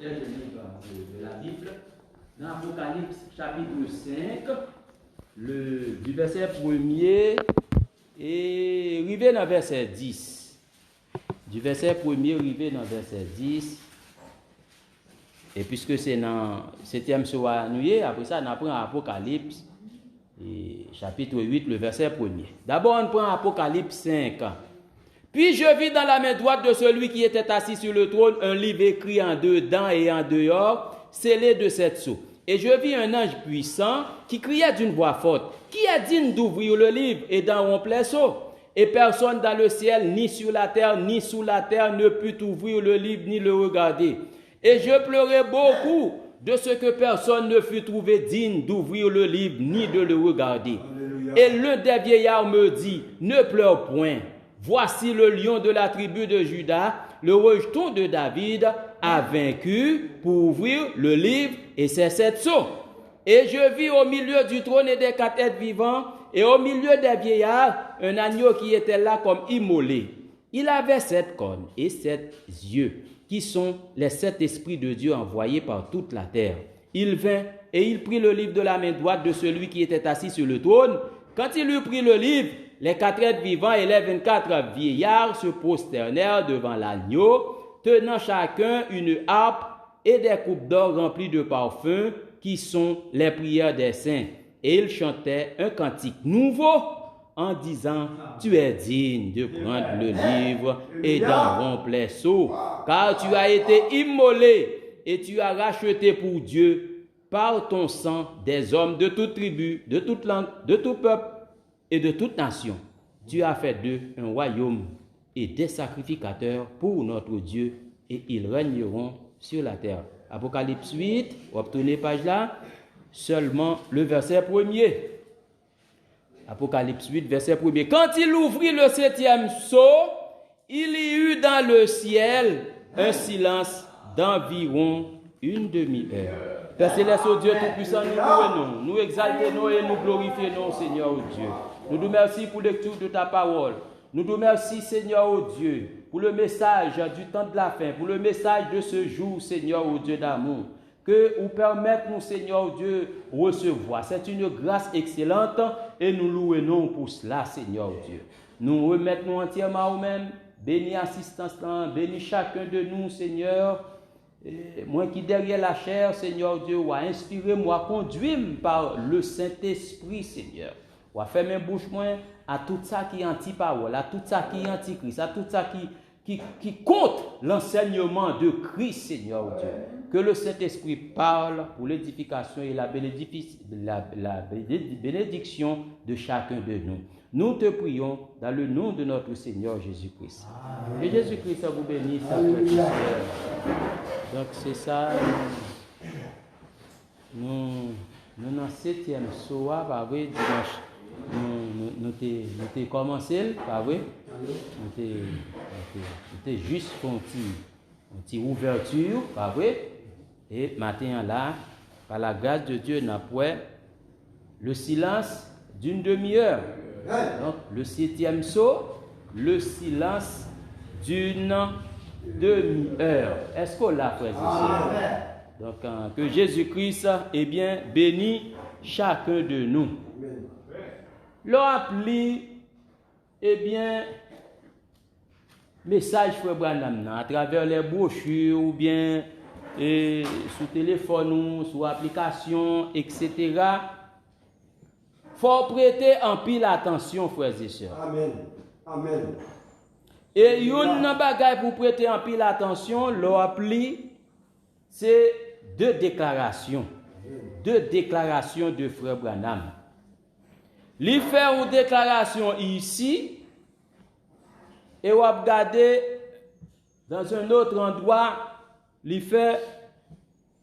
Le livre de la Bible, dans Apocalypse chapitre 5, du verset 1er et arrivé dans verset 10. Du verset 1er arrivé dans verset 10. Et puisque c'est dans 7e soir, après ça, on apprend Apocalypse chapitre 8, le verset 1er. D'abord, on prend Apocalypse 5. Puis je vis dans la main droite de celui qui était assis sur le trône un livre écrit en dedans et en dehors, scellé de 7 sceaux. Et je vis un ange puissant qui criait d'une voix forte: Qui est digne d'ouvrir le livre et d'en rompre les sceaux? Et personne dans le ciel, ni sur la terre, ni sous la terre ne put ouvrir le livre ni le regarder. Et je pleurais beaucoup de ce que personne ne fut trouvé digne d'ouvrir le livre ni de le regarder. Alléluia. Et l'un des vieillards me dit: Ne pleure point. Voici le lion de la tribu de Juda, le rejeton de David, a vaincu pour ouvrir le livre et ses 7 sceaux. Et je vis au milieu du trône et des 4 êtres vivants, et au milieu des vieillards, un agneau qui était là comme immolé. Il avait 7 cornes et 7 yeux, qui sont les 7 esprits de Dieu envoyés par toute la terre. Il vint et il prit le livre de la main droite de celui qui était assis sur le trône. Quand il eut pris le livre, les 4 êtres vivants et les 24 vieillards se prosternèrent devant l'agneau, tenant chacun une harpe et des coupes d'or remplies de parfums, qui sont les prières des saints. Et ils chantaient un cantique nouveau en disant: Tu es digne de prendre le livre et d'en rompre les sceaux, car tu as été immolé et tu as racheté pour Dieu par ton sang des hommes de toute tribu, de toute langue, de tout peuple et de toute nation. Tu as fait d'eux un royaume et des sacrificateurs pour notre Dieu, et ils régneront sur la terre. Apocalypse 8, on va tourner page là, seulement le verset 1er. Apocalypse 8, verset 1er. Quand il ouvrit le 7e sceau, il y eut dans le ciel un silence d'environ une demi-heure. Père céleste, au Dieu Tout-Puissant, nous louons, nous exaltons et nous glorifions, Seigneur, au Dieu. Nous te remercions pour la lecture de ta parole. Nous te remercions, Seigneur, au Dieu, pour le message du temps de la fin, pour le message de ce jour, Seigneur, au Dieu d'amour. Que vous permettez-nous, Seigneur, au Dieu, recevoir. C'est une grâce excellente et nous louons pour cela, Seigneur, au Dieu. Nous remettons entièrement à nous-mêmes. Bénis l'assistance, bénis chacun de nous, Seigneur. Et moi qui derrière la chair, Seigneur Dieu, ou inspirez-moi, conduis-moi par le Saint-Esprit, Seigneur. Ou fermer mes bouches à tout ça qui est anti-parole, à tout ça qui est anti-Christ, à tout ça qui compte l'enseignement de Christ, Seigneur Dieu. Que le Saint-Esprit parle pour l'édification et la bénédiction de chacun de nous. Nous te prions dans le nom de notre Seigneur Jésus-Christ. Que Jésus-Christ vous bénisse. Donc c'est ça, nous dans le 7e soir, pas vrai, dimanche, nous avons commencé, pas vrai, nous avons juste une petite ouverture, pas vrai, et maintenant là, par la grâce de Dieu, nous avons le silence d'une demi-heure. Donc le 7e sceau, le silence d'une demi-heure. Est-ce qu'on l'a fait? Donc, que Jésus-Christ bénisse chacun de nous. L'on appli, message Frère Branham à travers les brochures ou bien sur téléphone ou sur application, etc. Faut prêter en pile attention, frères et sœurs. Amen. Amen. Et une bagaille pour prêter en pile attention, l'appli, c'est 2 déclarations. 2 déclarations de Frère Branham. Il fait une déclaration ici, et on va regarder dans un autre endroit, il fait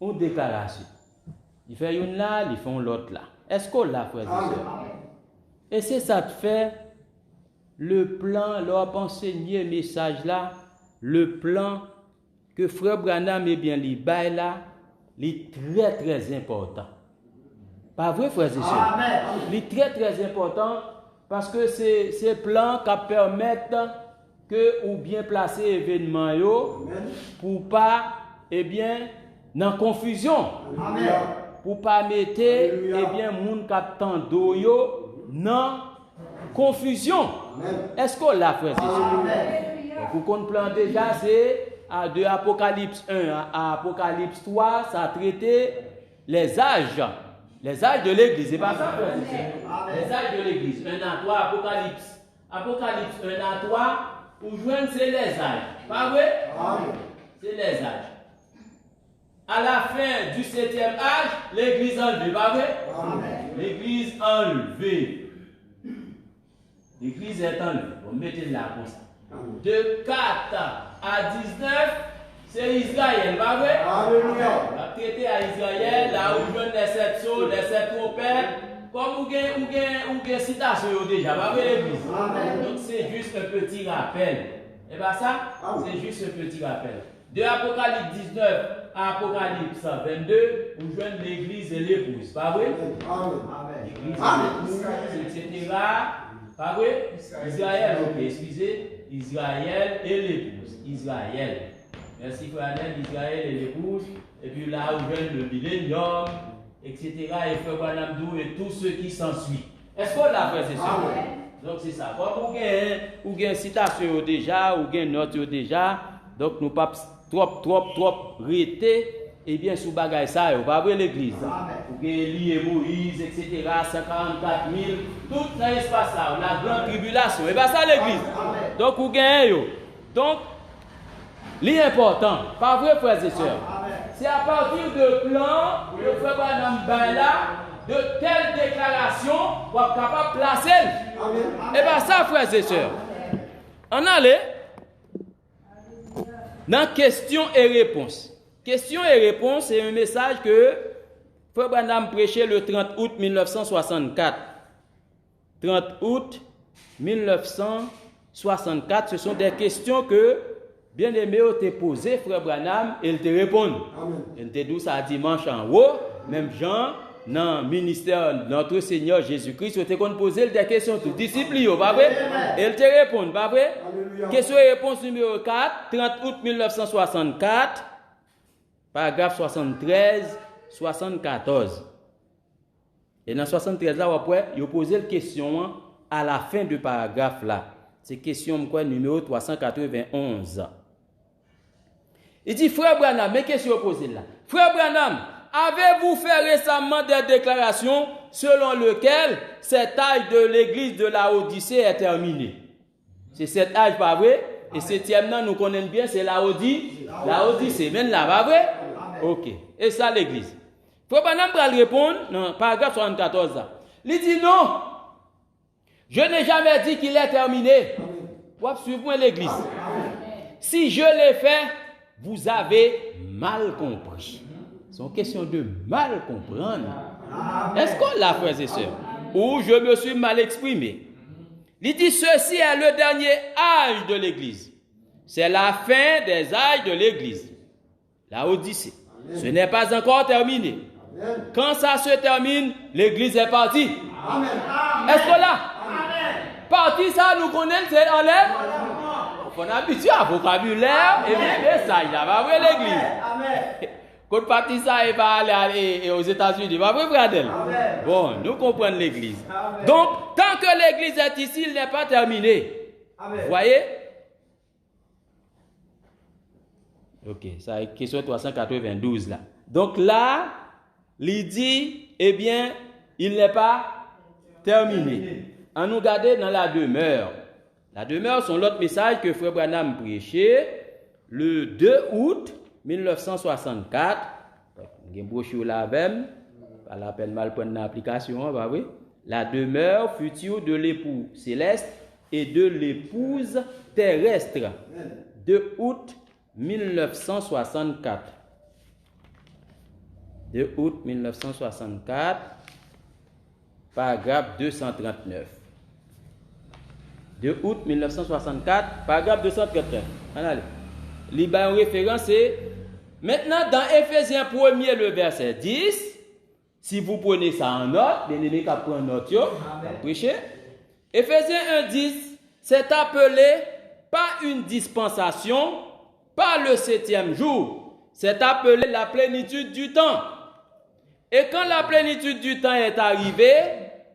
une déclaration. Il fait une là, il fait l'autre là. Est-ce qu'on l'a, frère et sœur? Et c'est ça de fait le plan, leur enseigner le message là, le plan que Frère Branham il bail là, il est très très important. Pas vrai, frères et sœurs? Il est très très important parce que c'est plan qui permettent que ou bien placer événement yo pour pas dans confusion. Amen. Pour pas mettre eh bien moun k'ap tando yo dans confusion. Est-ce qu'on l'a frère? Vous comprenez déjà, c'est de Apocalypse 1 à Apocalypse 3, ça a traité les âges de l'église. C'est pas ça, frère? Les âges de l'église. 1 à 3, Apocalypse. Apocalypse 1 à 3, pour joindre, c'est les âges. Pas vrai? C'est les âges. À la fin du 7e âge, l'église enlevée. Pas vrai? L'église enlevée. L'église est enlevée. Vous mettez là comme ça. De 4 à 19, c'est Israël, pas vrai? Alléluia. On va traiter à Israël, là où je les 7 sauts, les 7 trompettes, comme vous avez citation déjà, pas vrai l'église? Donc c'est juste un petit rappel. Et bien ça, c'est juste un petit rappel. De Apocalypse 19 à Apocalypse 22, vous joignez l'église et l'épouse, pas vrai? L'église et l'épouse, etc. Pas vrai? Israël, ok, excusez. Israël et l'épouse. Israël. Merci frère Israël et l'épouse. Et puis là, où vient le millénium, etc. Et frère Branham et tout ce qui s'ensuit. Est-ce qu'on l'a fait, c'est ça? Donc c'est ça. Comme vous avez une citation déjà, ou une note déjà, donc nous pas trop rester, et bien sous bagaille ça, vous pas voir l'église. Vous avez Élie et Moïse, etc. 144 000, tout dans l'espace là, la grande tribulation. Et bien ça l'église. Donc vous gagnez. Donc, l'important, pas vrai frères et sœurs, c'est à partir de plan, le frère Branham là, de telles déclarations, pour être capable de placer. Et bien ça frères et sœurs, on allait dans questions et réponses. Questions et réponses, c'est un message que Frère Branham prêchait le 30 août 1964. 30 août 1964, ce sont des questions que bien-aimé t'a posées, Frère Branham, et il te répond. Il te dit ça dimanche en haut, même Jean, dans le ministère de notre Seigneur Jésus-Christ, il te posé des questions, tout disciples, pas vrai? Et il te répond, pas vrai? Question et réponse numéro 4, 30 août 1964. Paragraphe 73, 74. Et dans 73 là, après, il a posé la question à la fin du paragraphe là. C'est question numéro 391. Il dit, Frère Branham, mais qu'est-ce que vous posez là? Frère Branham, avez-vous fait récemment des déclarations selon lesquelles cet âge de l'église de la Odyssée est terminé? C'est cet âge, pas vrai? Et septième, nous connaissons bien, c'est la Odyssée. Même là, pas vrai? Ok. Et ça, l'église. Frère Branham va répondre, dans paragraphe 74. Là. Il dit non. Je n'ai jamais dit qu'il est terminé. Vous suivez l'église. Si je l'ai fait, vous avez mal compris. C'est une question de mal comprendre. Est-ce qu'on l'a, frères et sœurs? Ou je me suis mal exprimé? Il dit ceci est le dernier âge de l'église. C'est la fin des âges de l'église. La Odyssée. Ce n'est pas encore terminé. Amen. Quand ça se termine, l'église est partie. Amen. Est-ce que là? Partie, ça, nous connaissons, c'est en l'air. On est habitué à vocabulaire et bien message. Là, va voir l'église. Quand partie ça, il va aller aux États-Unis. Va voir Bradel. Bon, nous comprenons l'église. Amen. Donc, tant que l'église est ici, il n'est pas terminé. Amen. Vous voyez? Ok, ça est question 392 là. Donc là, il dit, eh bien, il n'est pas terminé. On nous regarde dans la demeure. La demeure, c'est l'autre message que Frère Branham prêchait le 2 août 1964. Il y a une brochure là même, pas la peine mal prendre l'application, bah oui. La demeure future de l'époux céleste et de l'épouse terrestre. 2 août 1964. 2 août 1964, paragraphe 239. 2 août 1964, paragraphe 239. Allez. Liban en référence, c'est maintenant dans Éphésiens 1er, le verset 10. Si vous prenez ça en note, bien aimé qu'à prendre note, prêcher. Éphésiens 1, 10, c'est appelé pas une dispensation, pas le 7e jour. c'est appelé la plénitude du temps. Et quand la plénitude du temps est arrivée,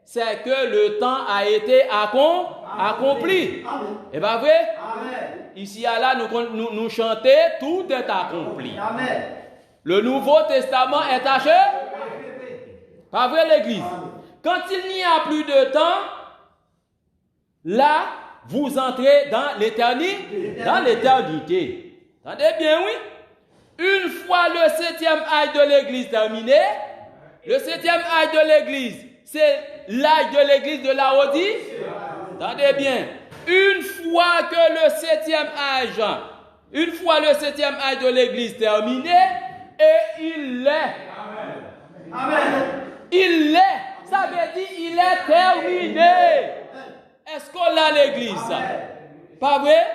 c'est que le temps a été accompli. Et bien vrai? Ici à là, nous chantons, tout est accompli. Amen. Le Nouveau Testament est achevé. Pas vrai l'église? Quand il n'y a plus de temps, là, vous entrez dans l'éternité. Entendez bien, oui? Une fois le 7e âge de l'église terminé, le 7e âge de l'église, c'est l'âge de l'église de Laodicée. Entendez bien. Une fois le 7e âge de l'église terminé, et il l'est. Amen. Il l'est. Ça veut dire il est terminé. Est-ce qu'on a l'église? Pas vrai?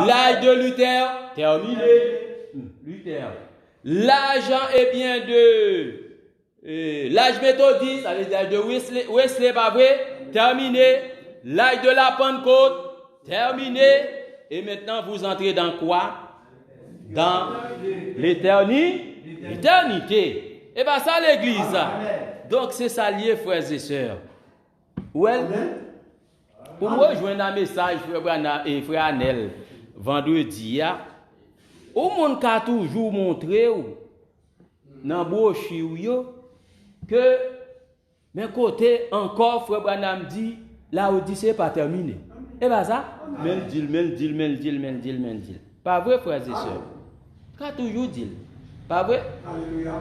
L'âge de Luther, terminé. Luther. L'âge l'âge méthodiste, avec l'âge de Wesley, pas vrai? Terminé. L'âge de la Pentecôte, terminé. Et maintenant, vous entrez dans quoi? Dans l'éternité. Et bien ça, l'église. Donc, c'est ça lié, frères et sœurs. Well, pour moi, je vois un message, frère Anel, vendredi, au monde qui a toujours montré, dans brochure, que, mais côté encore, frère Branham dit, la Odyssée n'est pas terminée. Et bien ça, men dit. Pas vrai, frères et sœurs? Qu'a toujours dit. Pas vrai?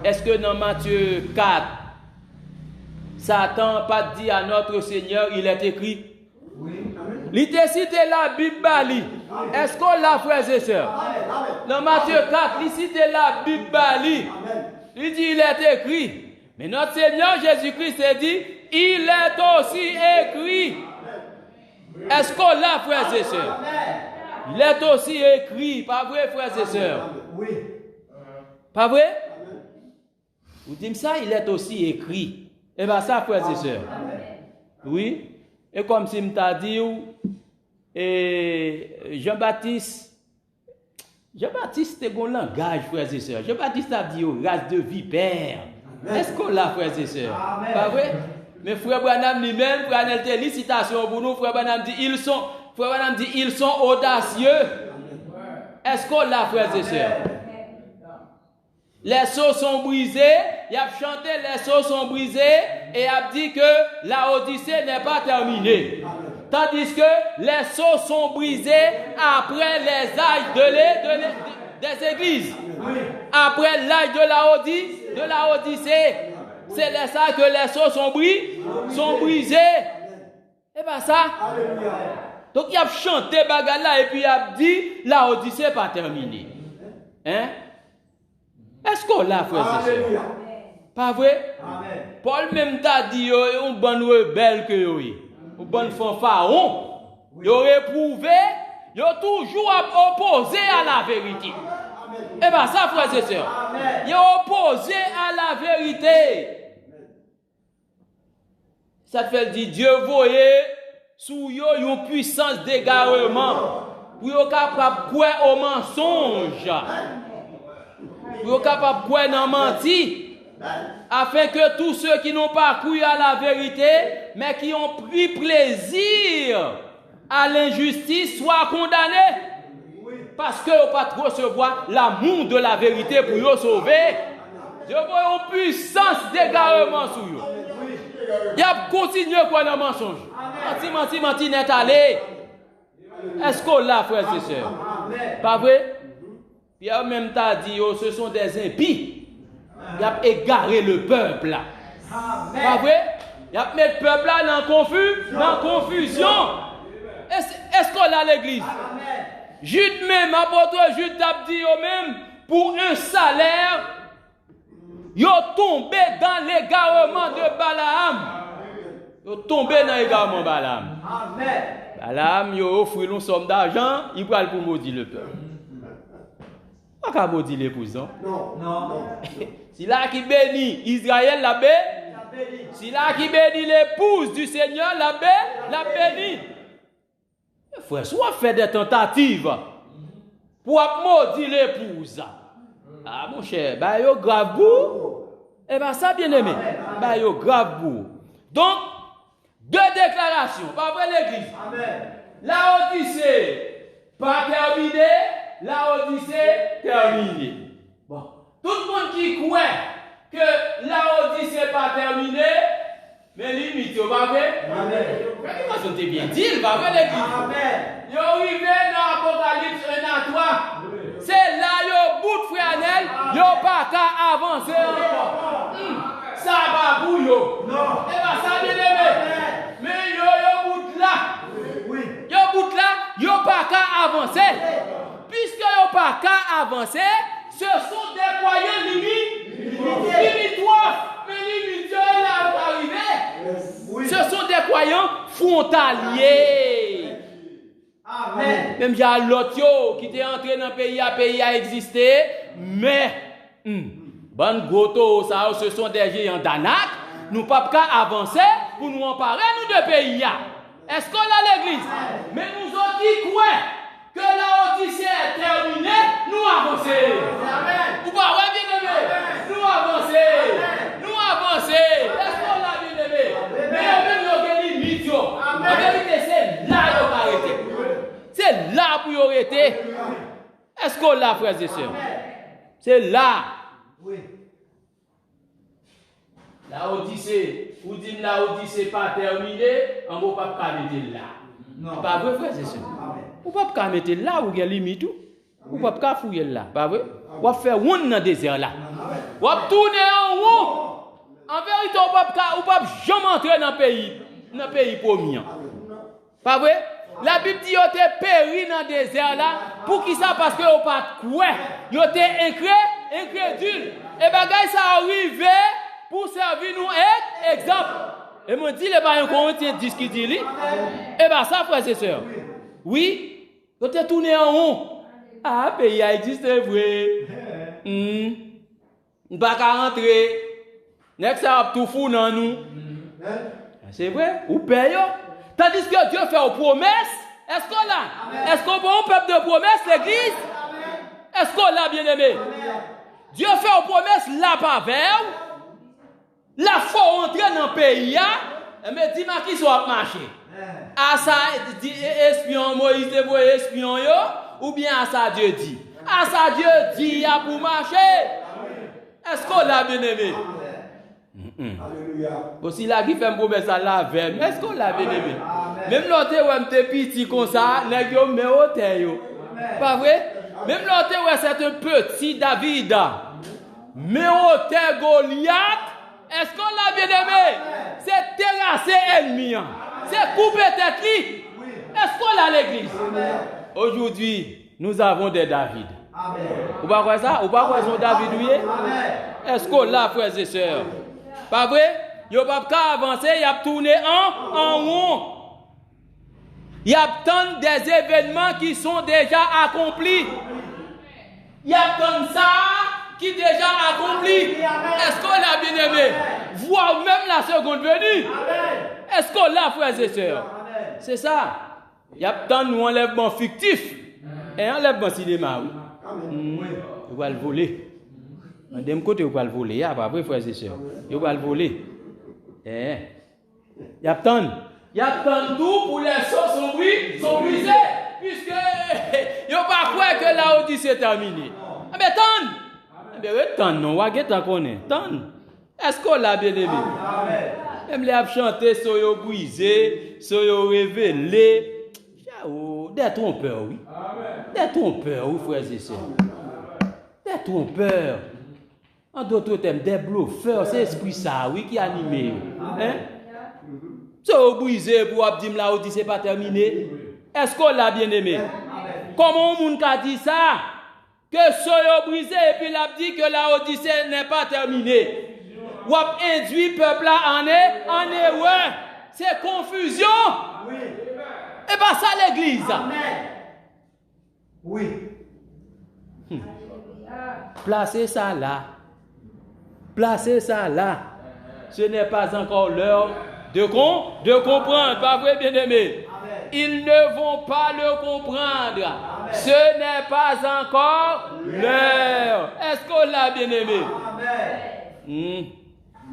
Est-ce que dans Matthieu 4, Satan pas dit à notre Seigneur, il est écrit? Oui. Il te cité la Bible. Est-ce qu'on l'a, frères et sœurs? Dans Matthieu 4, il cite la Bible. Il dit, il est écrit. Mais notre Seigneur Jésus-Christ a dit, il est aussi écrit. Est-ce qu'on l'a, frères et sœurs? Il est aussi écrit. Pas vrai, frères et sœurs? Oui. Pas vrai? Vous dites ça, il est aussi écrit. Et bien ça, frères et sœurs. Oui. Et comme si je t'a dit, Jean-Baptiste est un langage, frères et sœurs. Jean-Baptiste a dit, race de vipère. Est-ce qu'on l'a, frères et sœurs? Pas vrai? Mais frère Branham lui-même, frère Anel, une citation pour nous, frère Branham dit, ils sont audacieux. Est-ce qu'on l'a, frères et sœurs? Les seaux sont brisés, il a chanté les seaux sont brisés et a dit que la Odyssée n'est pas terminée. Tandis que les seaux sont brisés après les âges des églises. Après l'âge de la Odyssée. C'est ça que les seaux sont brisés. Et bien ça. Donc il a chanté bagala et puis il a dit la Odyssée n'est pas terminée. Hein? Est-ce qu'on l'a, frère et sœurs? Pas vrai? Amen. Paul même t'a dit, un bon rebelle que yo, un bon fanfaron, yo réprouvé, yo toujours opposé à la vérité. Et bien ça, frère et sœurs, yo opposé à la vérité. Ça te fait dire, Dieu voyait sous yo une puissance d'égarement, pour yo capable de croire au mensonge. Vous êtes capable de croire dans mentir, afin que tous ceux qui n'ont pas cru à la vérité, mais qui ont pris plaisir à l'injustice, soient condamnés. Parce qu'ils n'ont pas recevoir l'amour de la vérité pour vous sauver. Je vois une puissance d'égarement sur vous. Il a continué à croire dans le mensonge. Menti, n'est allé. Est-ce qu'on l'a, frères et sœurs? Pas vrai? Pierre même t'a dit, ce sont des impies. Il a égaré le peuple là. Pas vrai? Il a mis le peuple là dans confusion. Est-ce qu'on a l'église? Jude même, apôtre Jude t'a dit même, pour un salaire, ils ont tombé dans l'égarement de Balaam. Ils ont tombé dans l'égarement de Balaam. Balaam, ils ont offert une somme d'argent, ils prennent pour maudire le peuple. Pas qu'à maudire l'épouse, non? Non. Si là qui bénit Israël, la bénit. Si là qui bénit l'épouse du Seigneur, la bénit. Frère, soit fait des tentatives pour maudire l'épouse. Ah, mon cher, bah, yo grave goût. Eh bien, ça, bien aimé, bah, yo grave goût. Donc, deux déclarations, pas vrai l'église. La Odyssée, pas terminée, la Odyssée, terminée. Bon, tout le monde qui croit que la Odyssée pas terminée, mais limite, pas vrai? Mais moi, je t'ai bien dit, pas vrai l'église. Yo arrivé dans l'Apocalypse 1 à 3. C'est là, yo bout de frère, yo pas qu'à avancer encore. Ça va pour yo. Non. Et bien, ça bien aimé. Mais yo bout là. Yo bout là, yo pas qu'à avancer. Puisque yo pas qu'à avancer, ce sont des croyants limitoires. Mais limite, là, arrivé. Ce sont des croyants frontaliers. Amen. Même j'ai l'autre qui était entré dans le pays a existé, mais bon goto, ça ce sont des géants d'Anak, nous ne pouvons pas avancer pour nous emparer nous de pays. Est-ce qu'on a l'église? Mais nous autres qui croient que la Odyssée est terminée, nous avançons. Vous pouvez bien aimé? Nous avançons. Nous avançons. Est-ce qu'on l'a bien aimé? Mais même nos limites, en vérité, c'est là qu'on va arrêter. C'est là pour y arrêter. Est-ce qu'on l'a, frères et sœurs? C'est là. Oui. La Odyssée, vous dites la Odyssée pas terminée, on ne peut pas mettre là. Non. Pas vrai, frères et sœurs? On ne peut pas mettre là où il y a limite. On ne peut pas fouiller là. Pas vrai? On va faire one dans le désert là. On va tourner en haut. En vérité, on ne peut pas jamais entrer dans le pays premier. Pas vrai? La Bible dit que vous péri dans le désert là. Pour qui ça? Parce que vous pas quoi? Vous êtes incrédule. Et bien, ça arrive pour servir nous exemple. Et me dit, les parents Corinthiens 10 qui dit, et bien ça, frères et sœurs. Oui, vous êtes tourné en haut. Ah, pays a existé, vrai. Nous ne pouvons pas rentrer. Next, ça va tout fou dans nous. C'est vrai, ou paye. Tandis que Dieu fait une promesse. Est-ce qu'on l'a? Est-ce qu'on a un peuple de promesse, l'église? Est-ce qu'on l'a, bien aimé? Dieu fait une promesse là par vers. La foi entrer dans le pays. Mais dis-moi qui soit marché. À ça, espion, Moïse est espion, ou bien à ça Dieu dit? À ça Dieu dit, il y a pour marcher. Est-ce qu'on l'a, bien aimé? Aussi là qui fait un promesse à la veille. Est-ce qu'on l'a bien aimé? Même l'autre où on était petit comme ça, nèg yo met au terre. Pas vrai? Même l'autre où c'est un petit David. Mais au terre Goliath, est-ce qu'on l'a bien aimé? C'est terrasser ennemi. C'est couper tête li. Est-ce qu'on l'a l'église? Aujourd'hui, nous avons des David. Vous pas quoi ça? Vous pas quoi son David oui? Est-ce qu'on l'a, frères et sœurs? Pas vrai? Il n'y a pas qu'à avancer, il y a tourné en rond. Il y a tant des événements qui sont déjà accomplis. Il y a tant ça qui est déjà accompli. Est-ce qu'on l'a bien aimé? Voire même la seconde venue. Est-ce qu'on l'a, frères et sœurs? C'est ça. Il y a tant d'enlèvements fictifs. Et enlèvement cinéma, oui. Vous va le voler. D'un côté, vous va le voler. Il n'y a pas vrai, frères et sœurs. Vous va le voler. Il y a tant tout pour les choses sont brisées. Puisque il n'y a pas quoi que la Odyssée est terminée. Mais tant non, on va connaître. Tant. Est-ce qu'on l'a bien aimé? Même les chanter, sont brisés, sont révélés. Des trompeurs, oui. Des trompeurs, oui, frères et sœurs. Des trompeurs. En d'autres termes, des bluffeurs, c'est l'esprit ça, oui, qui anime. Hein? So brisé pour dire la Odyssée pas terminée. Est-ce qu'on l'a bien aimé? Comment on a dit ça? Que soyez brisé et puis l'a dit que la Odyssée n'est pas terminée. Ou a induit le peuple en erreur. C'est confusion. Oui. Et pas ça l'église. Amen. Oui. Placez ça là. Placez ça là. Ce n'est pas encore l'heure de comprendre. Pas vrai, bien-aimé? ils ne vont pas le comprendre. Amen. Ce n'est pas encore l'heure. Est-ce qu'on l'a bien aimé?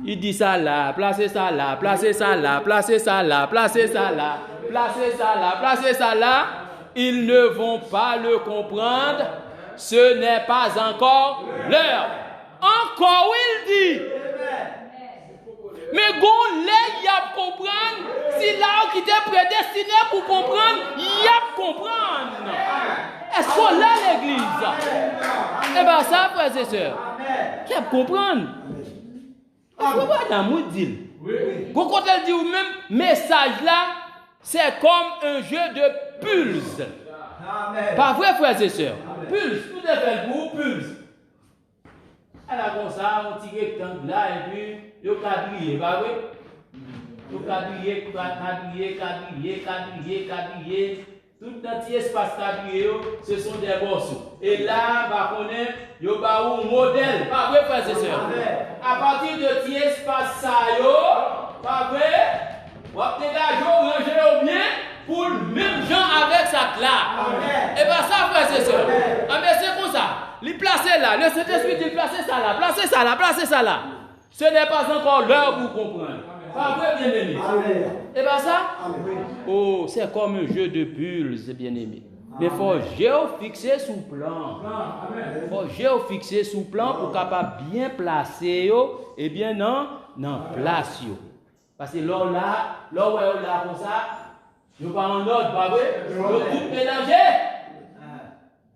Il dit ça là, placez ça là, placez ça là, placez ça là, placez ça là, placez ça là, placez ça là. Ils ne vont pas le comprendre. Ce n'est pas encore l'heure. Encore il dit. Mais gon les y a comprendre. Si là qui était prédestiné pour comprendre, y a comprendre. Est-ce qu'on a l'église? Eh bien ça, frères et sœurs, qui a comprendre? Est-ce qu'on va d'amour dire? Quand elle dit ou même message là, c'est comme un jeu de pulse. Pas vrai, frères et sœurs? Pulse, tout est fait pour pulse. Elle a comme ça, on tire rectangle là et puis il y a quadrillé, pas vrai? Il y a quadrillé. Tout petit espace quadrillé, ce sont des morceaux. Et là, il y a un modèle, pas vrai, frères et sœurs? À partir de cet espace, pas vrai? On va ranger au bien pour le même genre avec sa classe. Et bien ça, frères et sœurs, c'est comme ça. Il placer là, le Saint-Esprit dit placer ça là, placer ça là, placer ça là. Ce n'est pas encore l'heure pour comprendre. Pas vrai, bien aimé. Et bien ça, oh, c'est comme un jeu de pulse, bien aimé. Mais il faut géofixer sous plan. Il faut géofixer sous plan pour capable bien placer et bien non place. Parce que là comme ça, je ne pas en ordre, pas vrai? Je tout mélanger.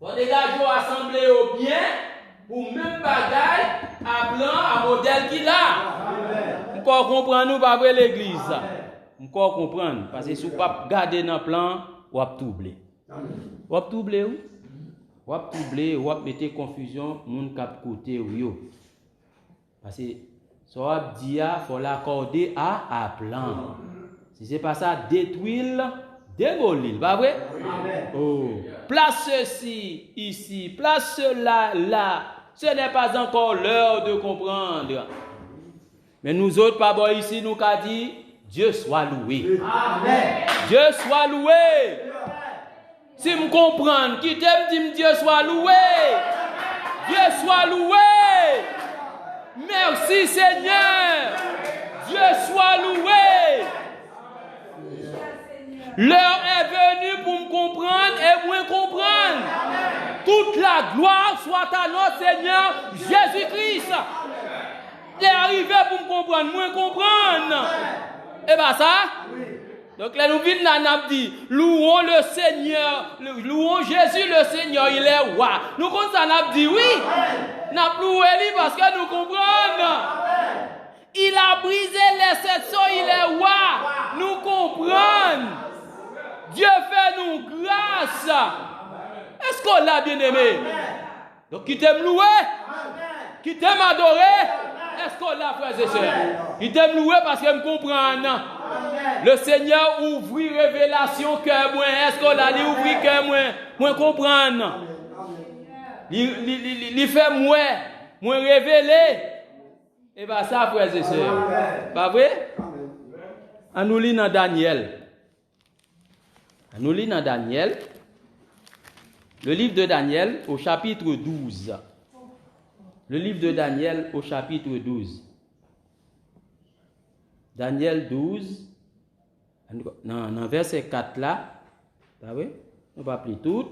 Il faut dégager, assembler au bien pour même bagaille à plan, à modèle qu'il a. Encore comprendre nous, pas vrai l'église. Encore comprendre. Parce que si vous ne pas garder dans le plan, vous allez tout oublier. Vous allez tout oublier où? Vous allez tout oublier, vous allez mettre confusion, moun cap côté ou. Parce que ça va dire, il faut l'accorder à plan. Si ce n'est pas ça, détruire, démolir. Pas vrai? Oh. Place ceci ici, place cela là. Ce n'est pas encore l'heure de comprendre. Mais nous autres, pas bon ici, nous avons dit, Dieu soit loué. Amen. Dieu soit loué. Si je comprends, qui t'aime, dit Dieu soit loué. Dieu soit loué. Merci Seigneur. Dieu soit loué. L'heure est venue pour me comprendre et moi comprendre. Toute la gloire soit à notre Seigneur Jésus-Christ. Il est arrivé pour me comprendre, moi comprendre. Et bien ça, donc là nous venons là, nous dit, louons le Seigneur, louons Jésus le Seigneur, il est roi. Nous comme ça, nous dit oui, nous louons lui parce que nous comprenons. Il a brisé les 700, il est roi. Nous comprenons. Dieu fait nous grâce. Est-ce qu'on l'a bien aimé? Donc qui t'aime louer? Qui t'aime adorer? Est-ce qu'on l'a, frères et sœurs? Qui t'aime louer parce qu'il me comprend. Le Seigneur ouvrit révélation que moi. Est-ce qu'on l'a dit ouvrir que moi comprendre? Il fait moi révéler. Et bien ça, frères et sœurs. Pas vrai? On nous lit dans Daniel. On nous lit dans Daniel. Le livre de Daniel au chapitre 12. Le livre de Daniel au chapitre 12. Daniel 12. Dans verset 4 là. Vous voyez? On va appeler tout.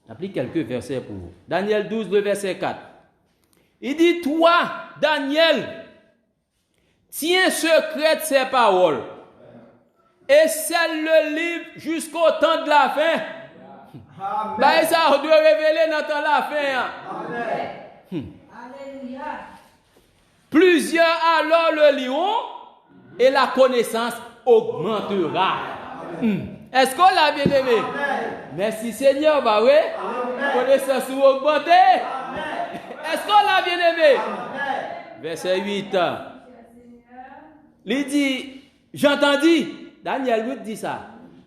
On va appeler quelques versets pour vous. Daniel 12, le verset 4. Il dit, toi, Daniel, tiens secrète ces paroles et scelle le livre jusqu'au temps de la fin. Ben, ça, on doit révéler dans le temps de la fin. Amen. Alléluia. Plusieurs alors le liront et la connaissance augmentera. Est-ce qu'on l'a bien aimé? Merci Seigneur, bah oui. Connaissance augmentée. Est-ce qu'on l'a bien aimé? Verset 8. Il dit, j'entendis, Daniel 8 dit ça.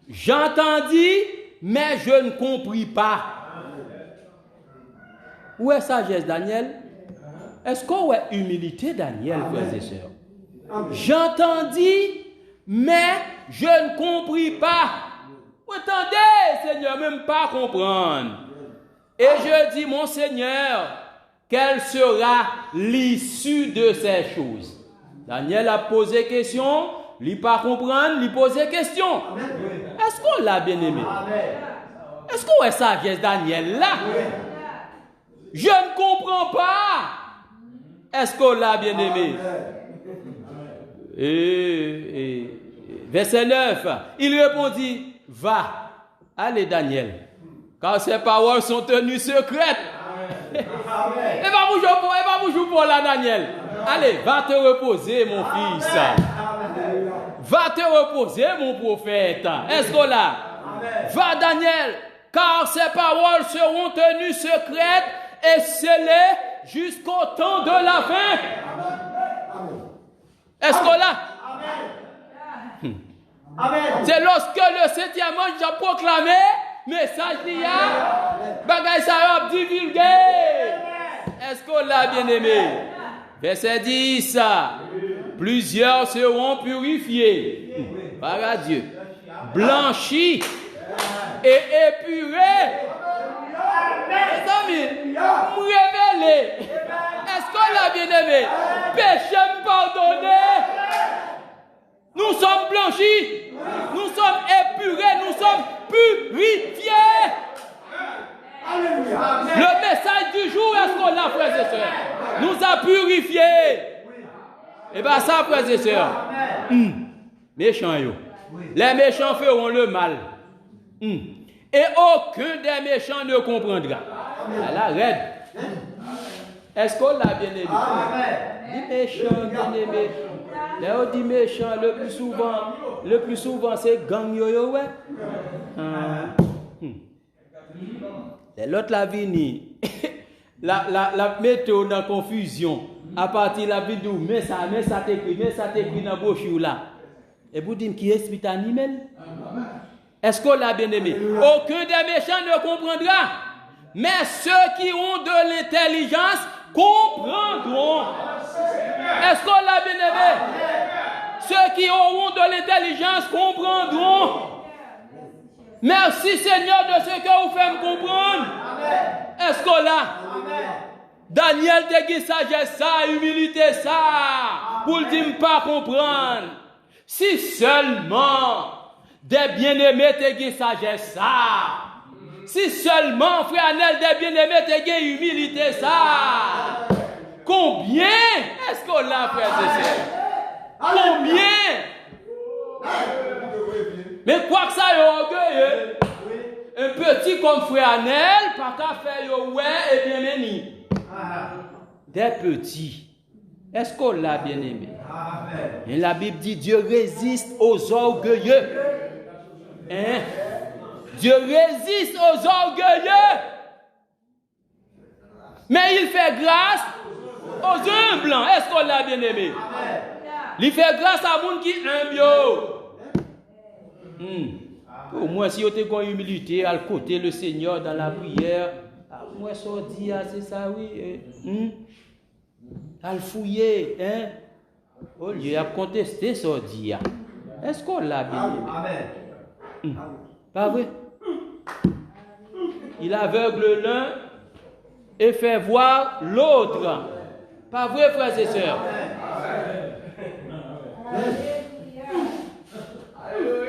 J'entendis, mais je ne compris pas. Où est sagesse, Daniel? Est-ce qu'on a humilité, Daniel, frères et sœurs? J'entendis, mais je ne compris pas. Attendez, Seigneur, même pas comprendre. Et je dis, mon Seigneur, quelle sera l'issue de ces choses? Daniel a posé question, il pas comprendre, il pose question. Est-ce qu'on l'a bien aimé? Est-ce qu'on est sagesse Daniel là? Je ne comprends pas. Est-ce qu'on l'a bien aimé? Et verset 9, il répondit, va, allez Daniel, car ces paroles sont tenues secrètes. Et va vous jouer pour là Daniel. Allez, va te reposer mon fils. Va te reposer mon prophète. Est-ce qu'on l'a? Va Daniel, car ces paroles seront tenues secrètes et scellées jusqu'au temps de la fin. Est-ce qu'on l'a? C'est lorsque le septième ange a proclamé, message d'hier, bagay ça a divulgué. Est-ce qu'on l'a bien aimé? Verset 10, plusieurs seront purifiés par Dieu, blanchis et épurés. Mes amis, révélés. Est-ce qu'on l'a bien aimé? Péché pardonné. Nous sommes blanchis, nous sommes épurés, nous sommes purifiés. Le message du jour, est-ce qu'on l'a, frères et sœurs? Nous a purifiés. Et bien ça, frères et sœurs, méchants, yo. Les méchants feront le mal. Et aucun des méchants ne comprendra. Elle arrête. Est-ce qu'on l'a bien aimé? Dit méchant, bien aimé. Là, on dit méchant, le plus souvent, c'est gang yo, ouais. L'autre la vini, la météo dans confusion, à partir de la vidéo, mais ça t'écrit dans la brochure là. Et vous dites qui est animal? Est-ce qu'on l'a bien aimé? Aucun des méchants ne comprendra, mais ceux qui ont de l'intelligence comprendront. Est-ce qu'on l'a bien aimé? Ceux qui auront de l'intelligence comprendront. Merci Seigneur de ce que vous faites me comprendre. Est-ce qu'on l'a? Daniel te dit sagesse ça, humilité ça, pour le dire pas comprendre. Si seulement des bien-aimés te dit sagesse ça, si seulement frère Anel des bien-aimés te dit humilité ça, combien est-ce qu'on l'a, frère et sœurs? Combien? Mais quoi que ça y orgueilleux, un petit comme frère Anel, pas qu'à faire yo ouais et bien aimé. Des petits. Est-ce qu'on l'a bien aimé? Et la Bible dit Dieu résiste aux orgueilleux. Hein? Dieu résiste aux orgueilleux. Mais il fait grâce aux humbles. Est-ce qu'on l'a bien aimé? Il fait grâce à moun qui humble. Au moins, si vous avez une humilité à côté le Seigneur dans la prière, moi, ça dit, c'est ça, oui. À le fouiller, hein. Au lieu de contester, ça dit. Est-ce qu'on l'a bien aimé? Pas vrai? Il aveugle l'un et fait voir l'autre. Pas vrai, frères et sœurs?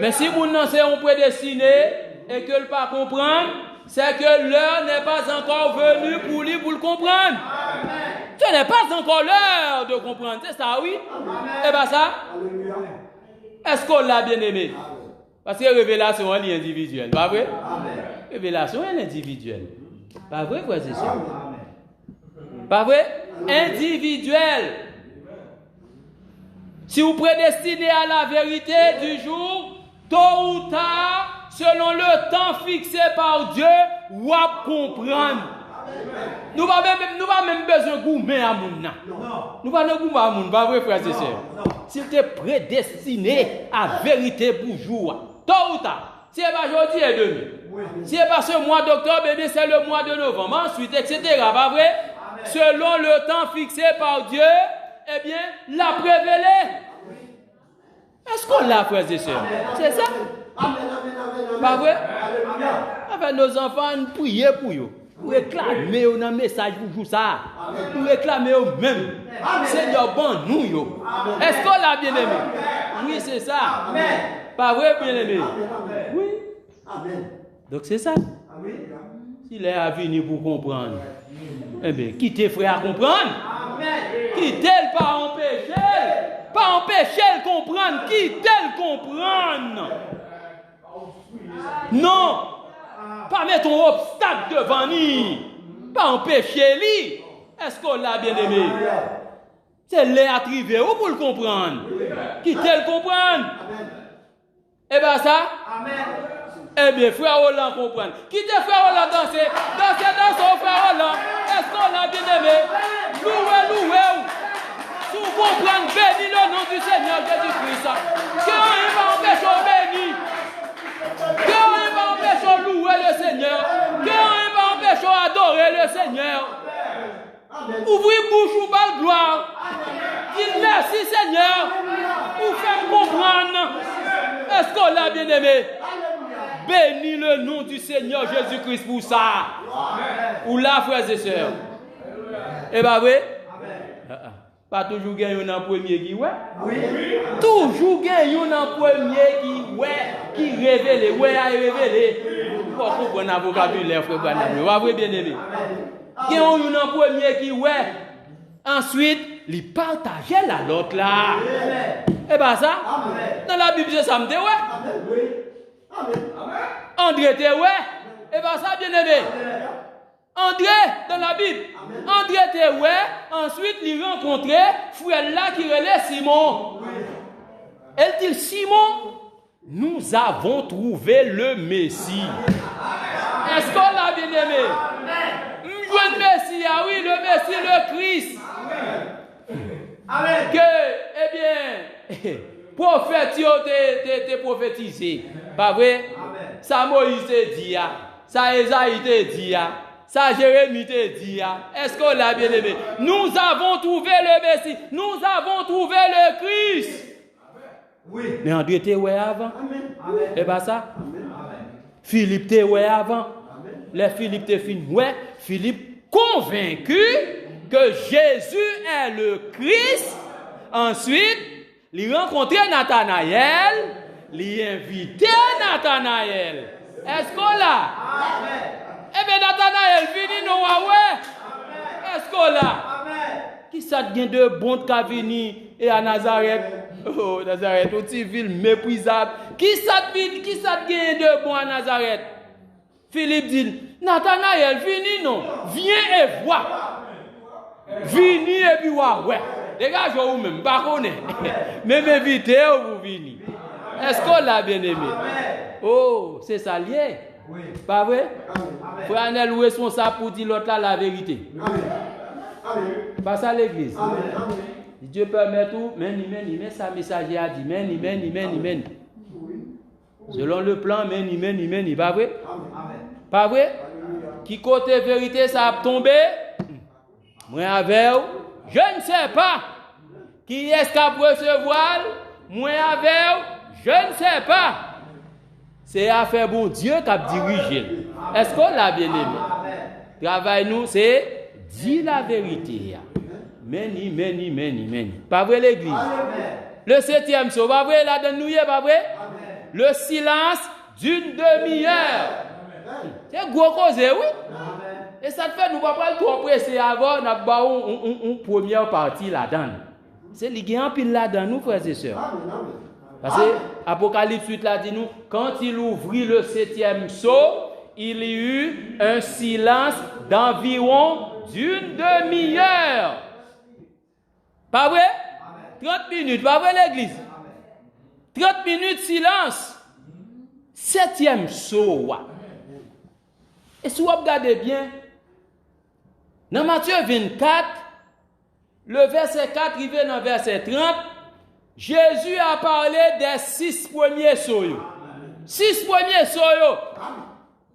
Mais si vous n'en êtes prédestiné et que le pas comprendre, c'est que l'heure n'est pas encore venue pour lui pour le comprendre. Ce n'est pas encore l'heure de comprendre, c'est ça, oui? Et bien ça, est-ce qu'on l'a bien aimé? Parce que révélation elle est individuelle, pas vrai? Révélation elle est individuelle. Pas vrai, frère, c'est ça? Pas vrai? Individuelle. Si vous prédestinez à la vérité du jour, tôt ou tard, selon le temps fixé par Dieu, vous allez comprendre. Nous n'avons même besoin de gourmet à moun. Nous n'avons pas gourmet à moun, pas vrai, frères et sœurs? S'il était prédestiné à vérité pour jour, tôt ou tard, si ce n'est pas aujourd'hui et demain, si ce n'est pas ce mois d'octobre, c'est le mois de novembre, ensuite, etc. Pas vrai? Selon le temps fixé par Dieu, eh bien, l'a révélé. Est-ce qu'on l'a, frères et sœurs? C'est ça? Pas vrai? Avec nos enfants, nous prions pour eux. Nous réclamer un message pour ça. Nous réclamer eux-mêmes. Seigneur, bon nous. Est-ce qu'on l'a bien aimé? Oui, c'est ça. Pas vrai, bien aimé? Oui. Donc c'est ça. S'il est à venir pour comprendre, eh bien, quittez frère à comprendre. Quittez-le pas empêcher. Pas empêcher le comprendre. Quittez-le comprendre. Non. Pas mettre un obstacle devant lui. Pas empêcher lui. Est-ce qu'on l'a bien aimé? C'est l'arrivé où pour le comprendre. Quittez-le comprendre. Eh bien ça. Eh bien, frère Roland comprendre. Quittez frère Roland danser. Dansez, frère Roland. Est-ce qu'on l'a bien aimé? Louez. Si vous comprenez, bénis le nom du Seigneur Jésus-Christ. Que rien va empêcher béni. Que rien va empêcher louer le Seigneur. Que rien va empêcher adorer le Seigneur. Ouvrez bouche ou bal gloire. Dites merci Seigneur. Pour faire comprendre. Est-ce qu'on l'a bien aimé? Bénis le nom du Seigneur Jésus-Christ pour ça. Ou là, frères et sœurs. Eh bien, oui. Pas toujours gagner un premier qui ouais. Oui. Toujours gagner un premier qui révèle, à révéler. Pour comprendre un vocabulaire, frère Branham. Oui, bien aimé. Gagner un premier qui ouais. Ensuite, il partageait la l'autre là. Eh bien ça, dans la Bible, ça me dit ouais. André était ouais. Eh bien ça, bien aimé. André, dans la Bible, André était ouais, ensuite il rencontrait frère là qui relève Simon. Elle dit Simon, nous avons trouvé le Messie. Est-ce qu'on l'a bien aimé? Le Messie, ah oui, le Messie, le Christ. Que, eh bien, prophète, t'es prophétisé. Pas vrai? Ça Moïse te dit, ça Esaïe te dit. Ça, Jérémie te dit, est-ce qu'on l'a bien aimé? Nous avons trouvé le Messie. Nous avons trouvé le Christ. Oui. Mais André était ouais avant. Et bien ça. Philippe était ouais avant. Les Philippe était fini. Ouais. Philippe convaincu que Jésus est le Christ. Ensuite, il rencontrait Nathanaël. Il invitait Nathanaël. Est-ce qu'on l'a? Eh bien, Nathanaël, fini, non, ouais. Est-ce qu'on l'a? Qui ça devient de bon de venir et à Nazareth? Oh, Nazareth, une ville méprisable. Qui ça devient de bon à Nazareth? Philippe dit, Nathanaël, fini, non. Viens et vois. Vini et puis ouais. Dégagez vous même, pas connaître. Même invité, vous venez. Est-ce qu'on l'a bien aimé? Oh, c'est ça lié. Oui. Pas vrai? Frère Anel, où est responsable pour dire l'autre là la vérité? Pas ça l'église. Dieu permet tout, mais sa messager a dit, men. Selon le plan, men, pas vrai? Pas vrai? Qui côté vérité ça a tombé? Moi avec je ne sais pas. Qui est-ce qui a recevoir? Moi avec je ne sais pas. C'est affaire bon Dieu qui a dirigé. Est-ce qu'on l'a bien aimé? Travail nous, c'est dire la vérité. Meni. Pas vrai l'église? Le 7e saut, pas vrai la donne pas vrai? Le silence d'une demi-heure. C'est gros cause, oui? Et ça te fait, nous ne pouvons pas trop presser avant, nous avons une première partie là-dedans. C'est les gens qui là-dedans, nous, frères et sœurs. Parce que Apocalypse 8 là dit nous, quand il ouvrit le 7e sceau, il y eut un silence d'environ d'une demi-heure. Pas vrai? 30 minutes, pas vrai l'église? 30 minutes silence. 7e sceau. Et si vous regardez bien, dans Matthieu 24, le verset 4 arrivé dans le verset 30, Jésus a parlé des 6 premiers sceaux. 6 premiers sceaux.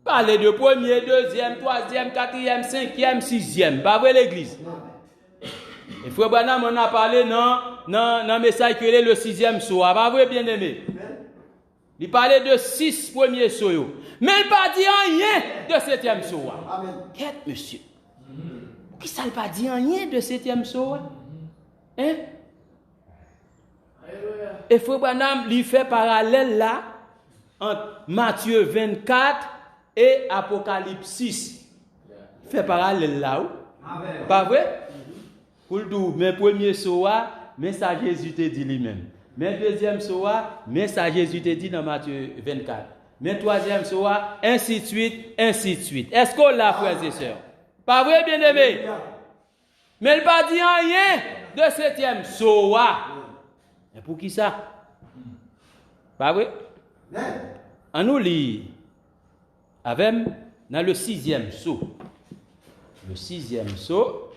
Parlez de premier, deuxième, troisième, quatrième, cinquième, sixième. Pas vrai l'église? Et frère Branham on a parlé dans le message que est le 6e sceau. Pas vrai bien aimé? Il parlait de 6 premiers sauts. Mais il n'a pas dit rien de 7e saut. Amen. Qu'est-ce, monsieur? Qui ça n'a pas dit rien de 7e saut? Hein? Et Frère Branham lui fait parallèle là entre Matthieu 24 et Apocalypse 6. Il fait parallèle là. Amen. Pas vrai? Pour le tout, mais premier soir, mais ça Jésus te dit lui-même. Mais deuxième soir, mais ça Jésus te dit dans Matthieu 24. Mais troisième soir, ainsi de suite, ainsi de suite. Est-ce qu'on l'a, frères et sœurs? Pas vrai, bien-aimé? Mais il n'a pas dit rien de septième soir. Et pour qui ça? Pas vrai? On nous lit avec dans le 6e saut. Le 6e saut.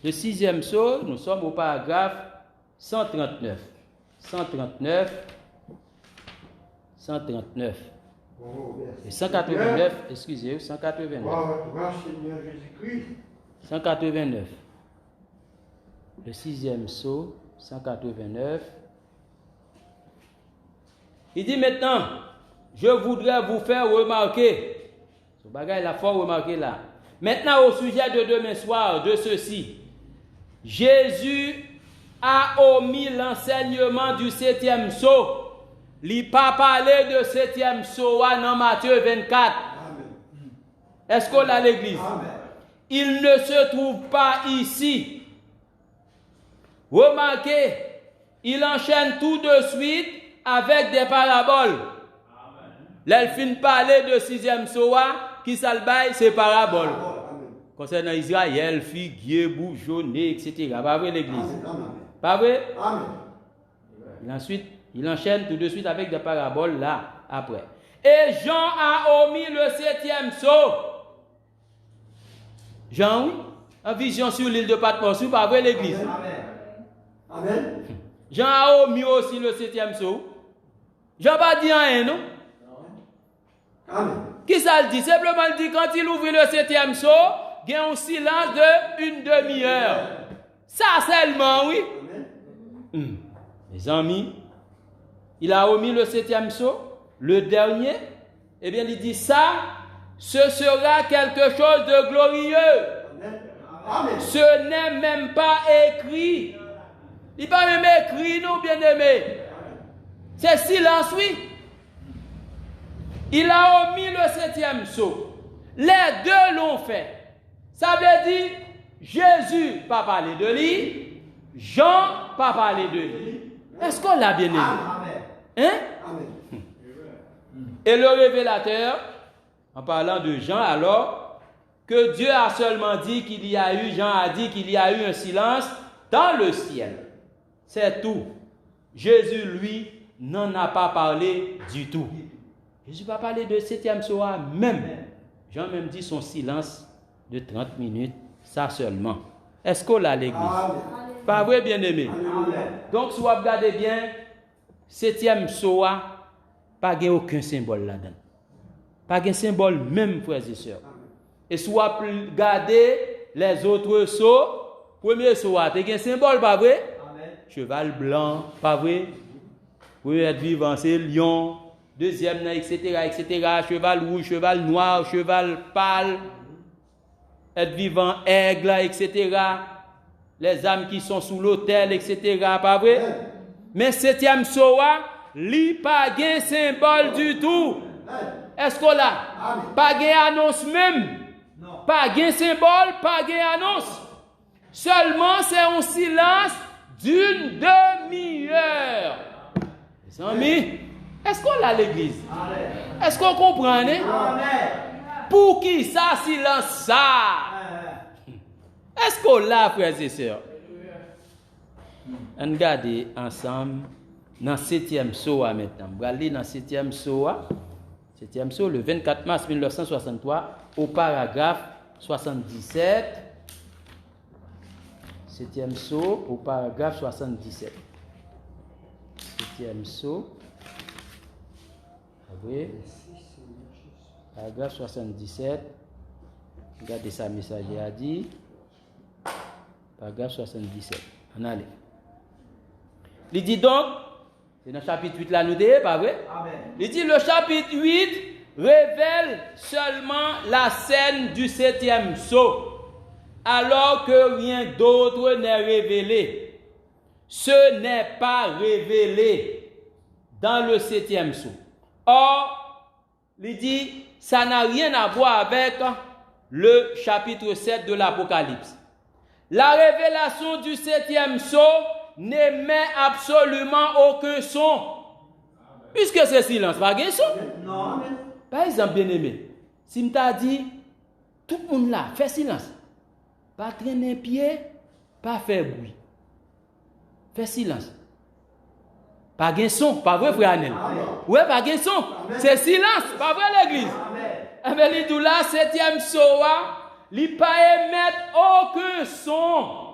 Le 6e saut, nous sommes au paragraphe 139. 139. 139. Et 189, excusez, 189. Gloire Seigneur Jésus-Christ. 189. Le 6e saut, 189. Il dit maintenant, je voudrais vous faire remarquer, ce bagage là, faut remarquer là. Maintenant, au sujet de demain soir, de ceci, Jésus a omis l'enseignement du 7e saut. Il n'a pas parlé de 7e saut dans Matthieu 24. Amen. Est-ce qu'on a l'église? Amen. Il ne se trouve pas ici. Remarquez, il enchaîne tout de suite avec des paraboles. Là, il finit de parler de 6e soa, qui s'albaye, c'est paraboles. Concernant Israël, figuier, bourgeonné, etc. Pas vrai l'église? Pas vrai? Amen. Ensuite, il enchaîne tout de suite avec des paraboles là, après. Et Jean a omis le 7e saut. Jean, oui, en vision sur l'île de Patmos, pas vrai l'église? Amen. Amen. Jean a omis aussi le 7e saut. Jean n'a pas dit rien, non? Amen. Qui ça le dit? Simplement, il dit quand il ouvre le 7e saut, il y a un silence de une demi-heure. Ça seulement, oui. Amen. Mes amis, il a omis le 7e saut, le dernier. Eh bien, il dit ça, ce sera quelque chose de glorieux. Amen. Ce n'est même pas écrit. Il n'est pas même écrit, non, bien-aimé. C'est silence, oui. Il a omis le 7e saut. Les deux l'ont fait. Ça veut dire, Jésus pas parlé de lui, Jean pas parlé de lui. Est-ce qu'on l'a bien aimé? Amen. Hein? Amen. Et le révélateur, en parlant de Jean, alors, que Dieu a seulement dit qu'il y a eu, Jean a dit qu'il y a eu un silence dans le ciel. C'est tout. Jésus, lui, n'en a pas parlé du tout. Jésus n'a pas parlé de 7e soir même. Jean même dit son silence de 30 minutes, ça seulement. Est-ce qu'on l'a l'église? Amen. Pas vrai, bien-aimé? Amen. Donc, si vous regardez bien, 7e soir, pas de aucun symbole là-dedans. Pas de symbole même, frères et sœurs. Et si vous regardez les autres sauts, premier saut, il y a un symbole, pas vrai? Amen. Cheval blanc, pas vrai? Premier être vivant, c'est lion. Deuxième, etc., etc. Cheval rouge, cheval noir, cheval pâle. Être vivant, aigle, etc. Les âmes qui sont sous l'autel, etc. Pas vrai? Mais 7e soa, li pas de symbole du tout. Est-ce qu'on l'a? Pas de annonce même. Non. Pas de symbole, pas de annonce. Seulement, c'est un silence d'une demi-heure. Les amis, est-ce qu'on l'a l'église? Amen. Est-ce qu'on comprend? Hein? Amen. Pour qui ça, silence ça? Est-ce qu'on l'a, frères et sœurs? On regarde ensemble dans 7e saut maintenant. On regarde dans 7e saut. 7e saut, le 24 mars 1963, au paragraphe 77. 7e saut, au paragraphe 77. 7e saut. Oui. Paragraphe 77. Regardez ça, messager a dit. Paragraphe 77. On allait. Il dit donc, C'est dans le chapitre 8 là, nous sommes, pas vrai? Amen. Il dit le chapitre 8 révèle seulement la scène du 7e sceau, alors que rien d'autre n'est révélé. Ce n'est pas révélé dans le 7e sceau. Or, il dit, ça n'a rien à voir avec le chapitre 7 de l'Apocalypse. La révélation du 7e sceau n'émet absolument aucun son. Puisque c'est silence, pas de son. Non, amen. Par exemple, bien-aimé, si je t'ai dit, tout le monde là, fait silence. Pas traîner pied, pas faire bruit. Fait silence. Pas de son, pas vrai, frère Anel? Oui, pas de son. C'est silence, pas vrai, l'église? Amen. Mais il là, 7e soa, il pas émettre aucun son.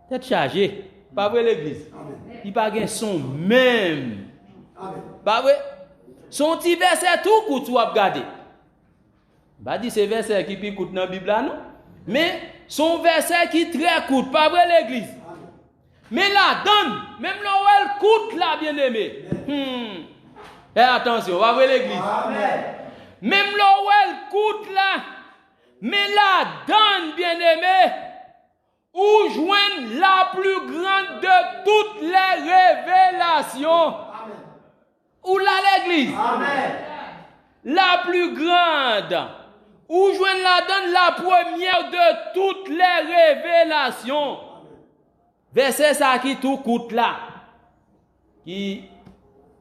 Tête chargée, pas vrai, l'église? Amen. Il pas de son même. Amen. Pas vrai? Son petit verset tout court, tu vas regarder. Pas dit c'est verset qui pique dans la Bible là, non? Mais son verset qui est très court, pas vrai, l'église? Mais là, donne, même là où elle coûte là, bien aimé. Et attention, pas vrai, l'église? Amen. Même là où elle coûte là, mais là, donne, bien aimé, où joigne la plus grande de toutes les révélations. Amen. Où là, l'église? Amen. La plus grande. Où joigne la donne la première de toutes les révélations. Verset ça qui tout coûte là. Qui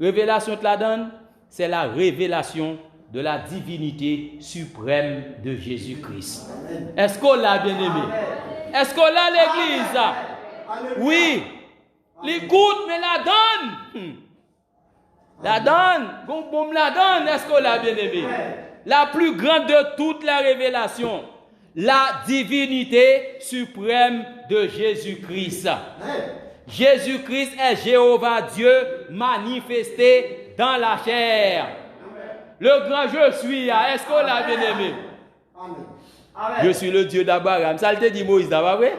révélation de la donne, c'est la révélation de la divinité suprême de Jésus-Christ. Est-ce qu'on l'a bien aimé? Est-ce qu'on l'a l'église? Alléluia. Oui. L'écoute, mais la donne. La donne. Bon, la donne. Est-ce qu'on l'a bien aimé? La plus grande de toutes les révélations. La divinité suprême de Jésus-Christ. Jésus-Christ est Jéhovah Dieu manifesté dans la chair. Le grand je suis, est-ce qu'on l'a bien aimé? Amen. Je suis le Dieu d'Abraham. Ça le te dit Moïse, pas vrai?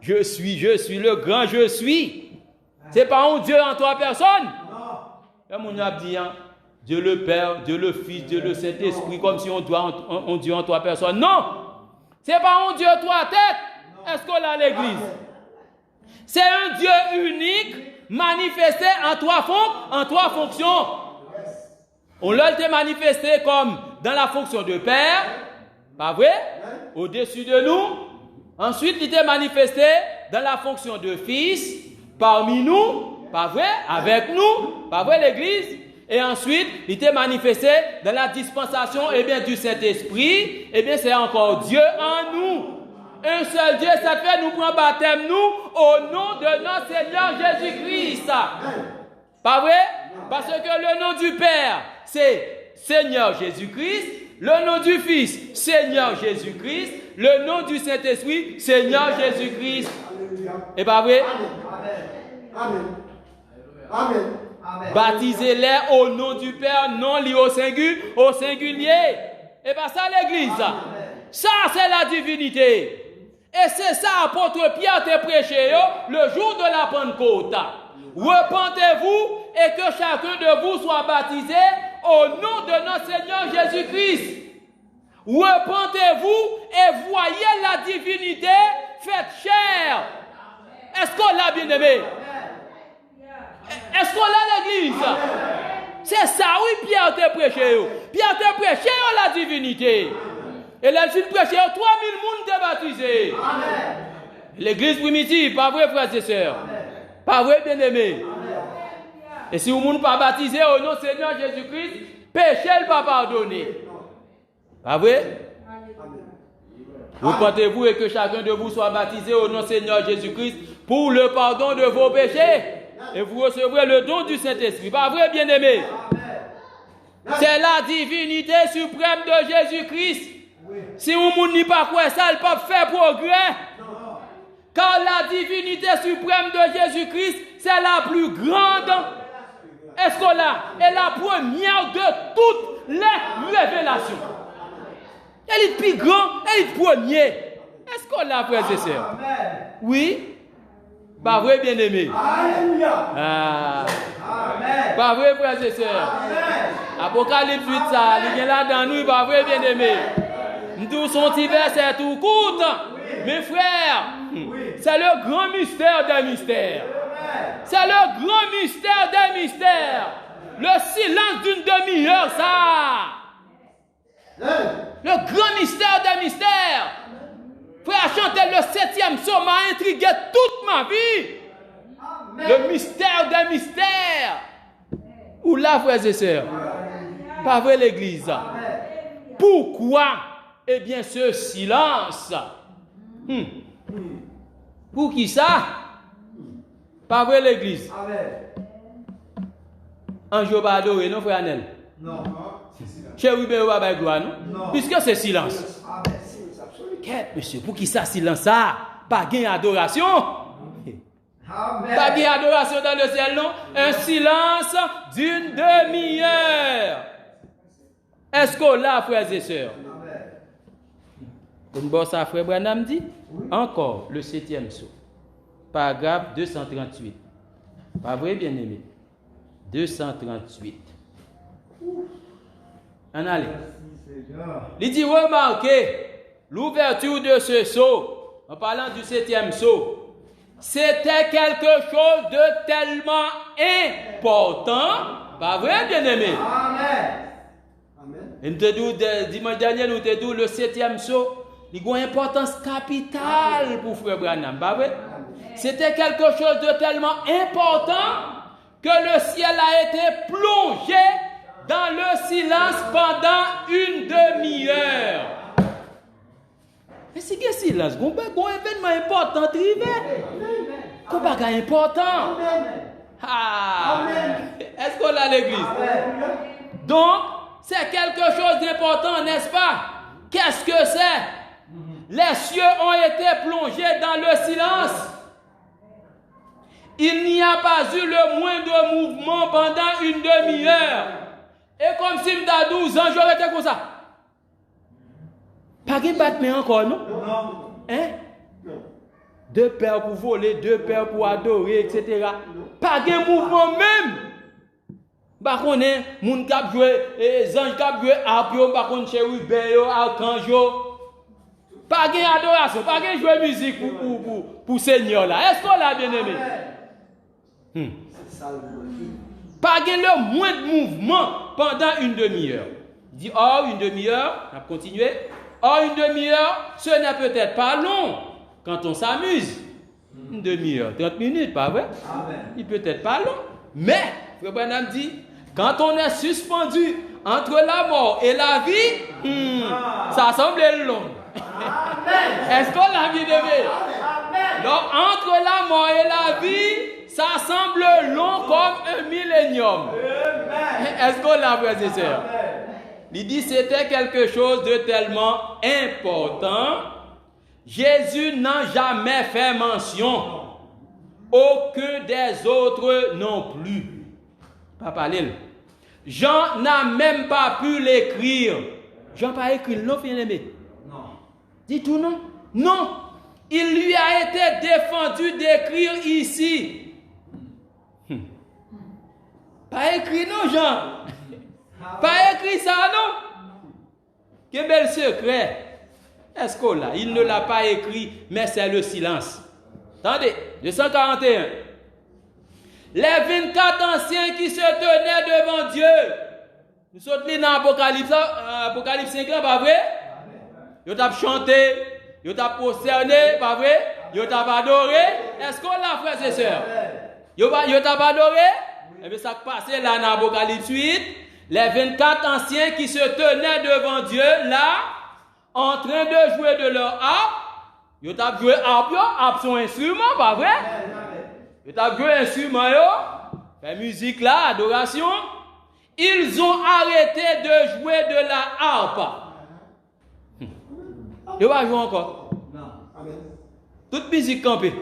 Je suis le grand je suis. C'est pas un Dieu en trois personnes. Comme on a dit, Dieu le Père, Dieu le Fils, Dieu le Saint-Esprit, comme si on doit un Dieu en trois personnes. Non! C'est pas un Dieu trois têtes. Est-ce qu'on a l'église? C'est un Dieu unique, manifesté en trois fonctions. On l'a été manifesté comme dans la fonction de Père, pas vrai? Au-dessus de nous. Ensuite, il était manifesté dans la fonction de Fils, parmi nous, pas vrai? Avec nous, pas vrai l'église? Et ensuite, il était manifesté dans la dispensation du Saint-Esprit. C'est encore Dieu en nous. Un seul Dieu, ça fait nous prendre baptême, nous, au nom de notre Seigneur Jésus-Christ. Pas vrai? Parce que le nom du Père, c'est Seigneur Jésus-Christ. Le nom du Fils, Seigneur Jésus-Christ. Le nom du Saint-Esprit, Seigneur Jésus-Christ. Et pas vrai? Amen. Amen. Baptisez-les au nom du Père, non lié au singulier. Et bien ça l'église. Ça c'est la divinité. Et c'est ça apôtre Pierre te prêché le jour de la Pentecôte. Repentez-vous et que chacun de vous soit baptisé au nom de notre Seigneur Jésus-Christ. Repentez-vous et voyez la divinité faite chair. Est-ce qu'on l'a bien aimé? Est-ce qu'on a l'église? C'est ça, oui, Pierre te prêché. Pierre te prêché la divinité. Et là, il prêché 3000 personnes te baptisés. L'église primitive, pas vrai, frères et sœurs? Pas vrai, bien-aimés? Et si vous ne pas baptisé au nom du Seigneur Jésus-Christ, péché ne pas pardonné. Pas vrai? Repentez-vous et que chacun de vous soit baptisé au nom du Seigneur Jésus-Christ pour le pardon de vos péchés. Et vous recevrez le don du Saint-Esprit. Pas vrai, bien-aimé? C'est la divinité suprême de Jésus-Christ. Si vous n'y pas quoi ça, elle peut faire progrès. Car la divinité suprême de Jésus-Christ, c'est la plus grande. Est-ce qu'on l'a? Et la première de toutes les révélations. Elle est plus grande, elle est première. Est-ce qu'on l'a, frères et sœurs? Oui. Pas vrai, bien-aimé? Alléluia. Ah. Amen. Pas vrai, frères et sœurs? Apocalypse 8, ça, il y a là dans nous, pas vrai, bien-aimé? Nous son petit verset tout court. Mes frères, c'est le grand mystère des mystères. C'est le grand mystère des mystères. Le silence d'une demi-heure, ça. Le grand mystère des mystères. Frère, chanter le 7e psaume m'a intrigué toute ma vie. Le mystère des mystères. Ou là, frères et sœurs, pas vrai l'église. Pourquoi? Eh bien, ce silence. Pour qui ça? Pas vrai l'église. Un jour pas adoré, non, frère Anel? Non. Chez Rubéo va gloire, non? Non. Puisque c'est silence. Qu'est-ce, monsieur, pour qui ça, silence ça? Pas gain adoration? Pas gain adoration dans le ciel, non? Un silence d'une demi-heure. Est-ce qu'on l'a, frères et sœurs? Comme bon ça, frère Branham dit, encore le 7e psaume, paragraphe 238. Pas vrai, bien-aimé? 238. En allez. Il dit, remarquez l'ouverture de ce sceau, en parlant du 7e sceau, c'était quelque chose de tellement important. Pas vrai, bien-aimé? Amen. Et nous te dit, dimanche dernier, nous te dit, le 7e sceau, il a une importance capitale pour frère Branham. Pas vrai? C'était quelque chose de tellement important que le ciel a été plongé dans le silence pendant une demi-heure. Mais si il y a silence, il y a un événement important arrivé. Il y a un bagage important. Ah. Est-ce qu'on a l'église? Donc, c'est quelque chose d'important, n'est-ce pas? Qu'est-ce que c'est? Les cieux ont été plongés dans le silence. Il n'y a pas eu le moindre mouvement pendant une demi-heure. Et comme si m'da 12 ans, j'aurais été comme ça. Pas de battement encore, non? Non. Hein? Deux pères pour voler, deux pères pour adorer, etc. Pas de mouvement même. Par contre, moun kap joué, ange kap joué, apio, par contre, chérubin, archange. Pas de adoration, pas de jouer musique pour Seigneur là. Est-ce qu'on l'a bien aimé? Pas de le moins de mouvement pendant une demi-heure. Il dit, oh, une demi-heure, on va continuer. Oh, une demi-heure, ce n'est peut-être pas long quand on s'amuse. Une demi-heure, 30 minutes, pas vrai? Il peut être pas long. Mais, Frère Branham dit, quand on est suspendu entre la mort et la vie, ça semble long. Est-ce qu'on l'a bien aimé? Donc, entre la mort et la vie, ça semble long comme un millénium. Est-ce qu'on l'a, frères et sœurs? Il dit c'était quelque chose de tellement important. Jésus n'a jamais fait mention. Aucun des autres non plus. Pas parler. Jean n'a même pas pu l'écrire. Jean n'a pas écrit, non, bien-aimé. Non. Dis tout non? Non. Il lui a été défendu d'écrire ici. Pas écrit, non, Jean. Pas écrit ça, non? Quel bel secret. Est-ce qu'on l'a? Il ne l'a pas écrit, mais c'est le silence. Attendez, 241. Les 24 anciens qui se tenaient devant Dieu. Nous sommes dans Apocalypse 5, pas vrai? Ils ont chanté, ils ont prosterné, pas vrai? Ils ont adoré. Est-ce qu'on l'a, frères et sœurs? Ils ont adoré? Et bien, ça passait là dans Apocalypse 8. Les 24 anciens qui se tenaient devant Dieu, là, en train de jouer de leur harpe. Ils ont joué harpe, son instrument, pas vrai? Ils ont joué instrument, fait musique là, adoration. Ils ont arrêté de jouer de la harpe. Ils vont jouer encore. Toute musique campée.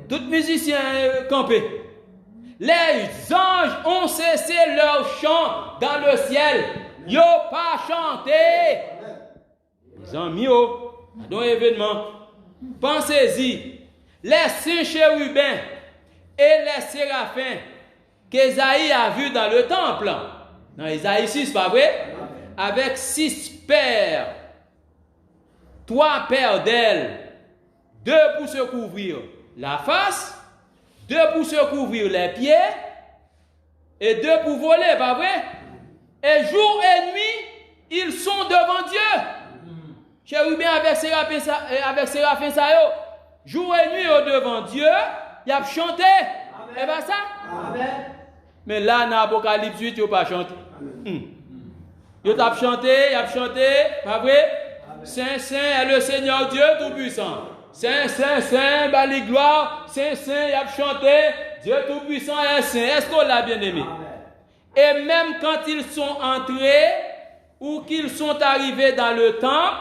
Toute musicien campé. Les anges ont cessé leur chant dans le ciel. Ils n'ont pas chanté. Les amis, dans l'événement, pensez-y. les saints chérubins et les séraphins qu'Ésaïe a vus dans le temple. Dans Ésaïe 6, pas vrai? Avec 6 paires, 3 paires d'ailes, 2 pour se couvrir la face, 2 pour se couvrir les pieds, et 2 pour voler, pas vrai? Et jour et nuit, ils sont devant Dieu. Chérubins avec séraphins, ça yo. Jour et nuit devant Dieu, ils ont chanté. Et bien ça? Amen. Mais là, dans l'Apocalypse 8, ils n'ont pas chanté. Ils ont chanté, pas vrai? Saint, Saint est le Seigneur Dieu Tout-Puissant. Saint, Saint, Saint, bali gloire. Saint, Saint, ils ont chanté. Dieu Tout-Puissant est Saint. Est-ce qu'on l'a bien aimé? Et même quand ils sont entrés ou qu'ils sont arrivés dans le temple,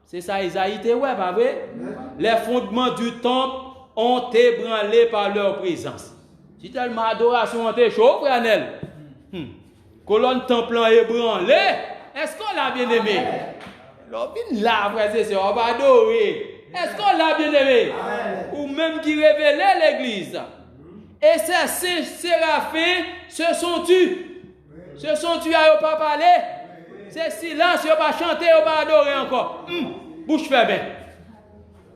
c'est ça, Isaïe, ouais, pas vrai? Les fondements du temple ont ébranlé par leur présence. Si tellement adoration ont été chaud, frère. Colonne temple ébranlé. Est-ce qu'on l'a bien aimé? Là, frère, c'est ça, on va adorer. Est-ce qu'on l'a bien aimé? Ou même qui révélait l'église. Et ces saints séraphins se sont tus. Se sont tus à ne pas parler. C'est silence, ils n'ont pas chanté, ils n'ont pas adoré encore. Bouche fermée.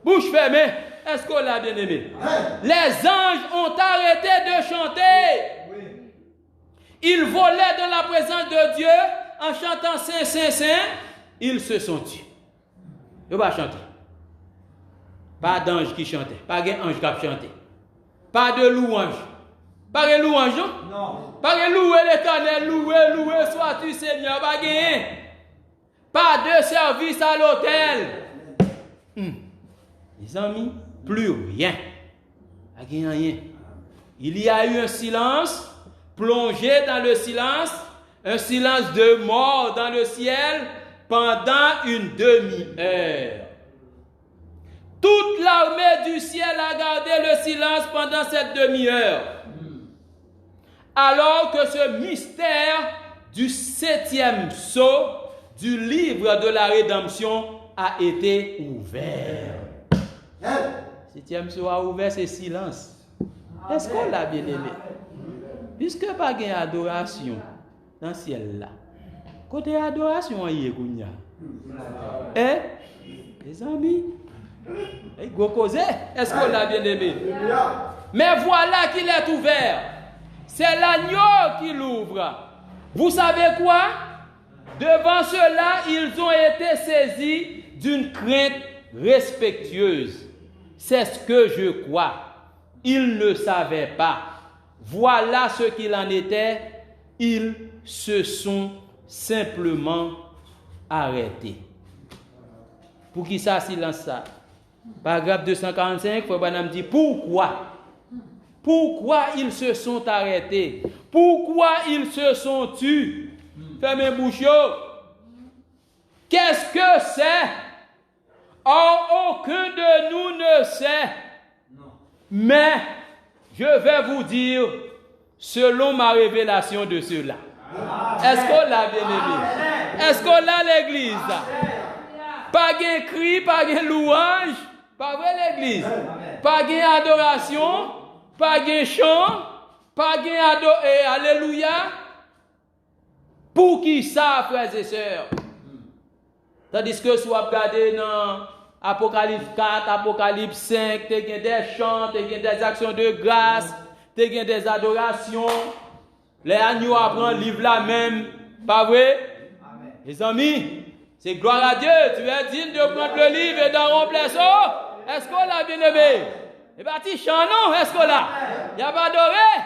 Bouche fermée. Est-ce qu'on l'a bien aimé? Les anges ont arrêté de chanter. Ils volaient dans la présence de Dieu en chantant Saint, Saint, Saint. Ils se sont tus. Ils n'ont pas chanté. Pas d'ange qui chantait. Pas d'ange qui a chanté. Pas de louange. Pas de louange, non? Pas de louer l'Éternel, louer, sois-tu Seigneur. Pas de Pas de service à l'autel. Les amis, plus rien. Pas de rien. Il y a eu un silence, plongé dans le silence, un silence de mort dans le ciel pendant une demi-heure. Toute l'armée du ciel a gardé le silence pendant cette demi-heure. Alors que ce mystère du 7e sceau du livre de la rédemption a été ouvert. Le 7e sceau a ouvert, c'est silence. Est-ce qu'on l'a bien aimé? Puisque pas de adoration dans le ciel là. Côté adoration, il y a. Les amis, est-ce qu'on l'a bien aimé? Mais voilà qu'il est ouvert. C'est l'agneau qui l'ouvre. Vous savez quoi? Devant cela, ils ont été saisis d'une crainte respectueuse. C'est ce que je crois. Ils ne savaient pas. Voilà ce qu'il en était. Ils se sont simplement arrêtés. Pour qui ça, silence ça? Paragraphe 245, Frère Branham dit pourquoi? Pourquoi ils se sont arrêtés? Pourquoi ils se sont tus? Fermez bouche. Qu'est-ce que c'est? Or, aucun de nous ne sait. Mais je vais vous dire selon ma révélation de cela. Est-ce qu'on l'a bien aimé? Est-ce qu'on l'a l'église? Pas de cri, pas de louange. Pas vrai l'église? Pas de adoration. Pas de chant, pas de alléluia. Pour qui ça, frères et sœurs? Tandis que si vous regardez dans Apocalypse 4, Apocalypse 5, tu as des chants, tu as des actions de grâce, tu as des adorations. Les agneaux apprennent le livre là même. Pas vrai? Amen. Les amis, c'est gloire à Dieu. Tu es digne de prendre le livre et d'en remplir ça. Est-ce qu'on l'a bien aimé? Eh bien, tu chantes, non? Est-ce qu'on l'a? Il n'y a pas adoré?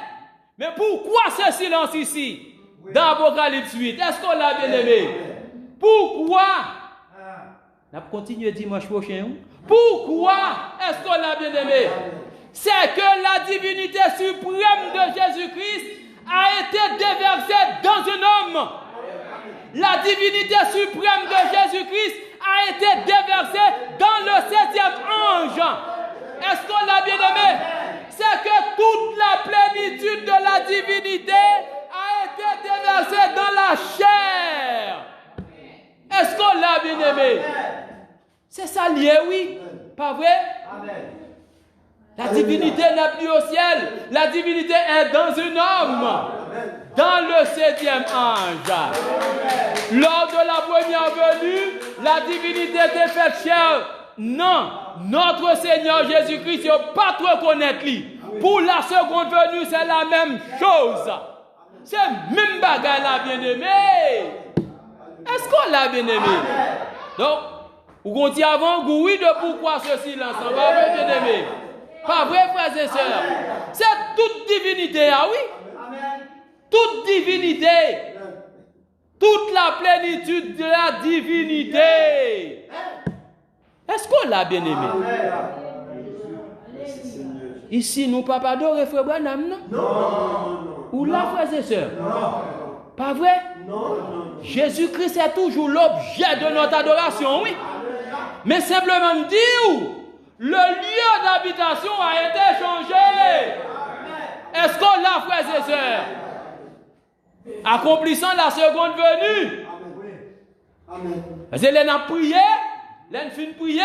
Mais pourquoi ce silence ici? Dans Apocalypse 8, est-ce qu'on l'a bien aimé? Pourquoi? On va continuer dimanche prochain. Pourquoi est-ce qu'on l'a bien aimé? C'est que la divinité suprême de Jésus-Christ a été déversée dans un homme. La divinité suprême de Jésus-Christ a été déversée dans le 7e ange. Est-ce qu'on l'a bien aimé? C'est que toute la plénitude de la divinité a été déversée dans la chair. Est-ce qu'on l'a bien aimé? C'est ça lié, oui. Pas vrai? La divinité n'est plus au ciel. La divinité est dans un homme. Dans le 7e ange. Lors de la première venue, la divinité était faite chair. Non, notre Seigneur Jésus-Christ, il ne faut pas trop connaître lui. Pour la seconde venue, c'est la même chose. C'est même bagaille là, bien-aimé. Est-ce qu'on l'a bien-aimé? Donc, vous dites avant, oui, de pourquoi ce silence? On va vrai, bien-aimé. Pas vrai, frères et sœurs? C'est toute divinité, ah oui? Toute divinité. Toute la plénitude de la divinité. Est-ce qu'on l'a bien aimé? Ici, nous pas adorer frère Branham, non? Non. Ou là, frères et sœurs? Non. Pas vrai? Non. Jésus-Christ est toujours l'objet de notre adoration, oui. Mais simplement dire, le lieu d'habitation a été changé. Est-ce qu'on l'a, frères et sœurs? Accomplissant la seconde venue. Amen. Parce que l'on a prié, l'on fin prié,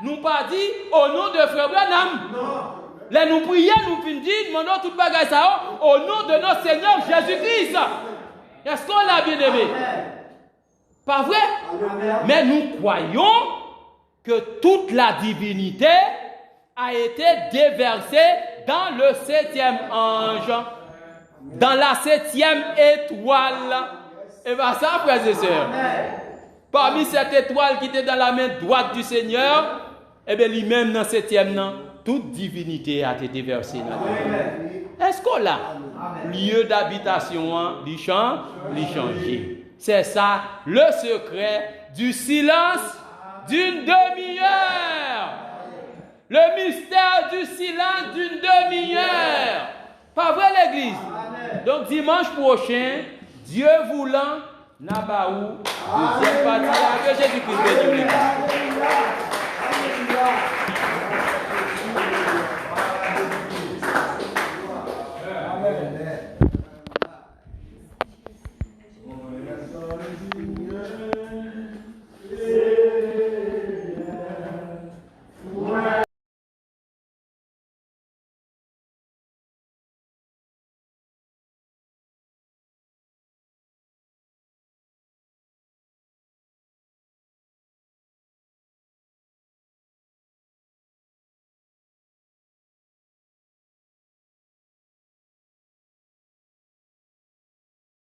nous pas dit au nom de frère Branham. Non. L'on nous prié, nous fin dit, demandons tout bagage ça au nom de notre Seigneur Jésus-Christ. Est-ce qu'on l'a bien aimé? Pas vrai? Amen. Mais nous croyons que toute la divinité a été déversée dans le 7e ange. Dans la 7e étoile. Et bien ça, frères et sœurs, parmi cette étoile qui était dans la main droite du Seigneur, et bien lui-même dans 7e, toute divinité a été versée. Est-ce qu'on l'a? Lieu d'habitation, lui changer. C'est ça, le secret du silence d'une demi-heure. Le mystère du silence d'une demi-heure. Pas vrai l'église? Donc dimanche prochain, Dieu voulant, Nabaou, deuxième partie, que Jésus-Christ bénisse.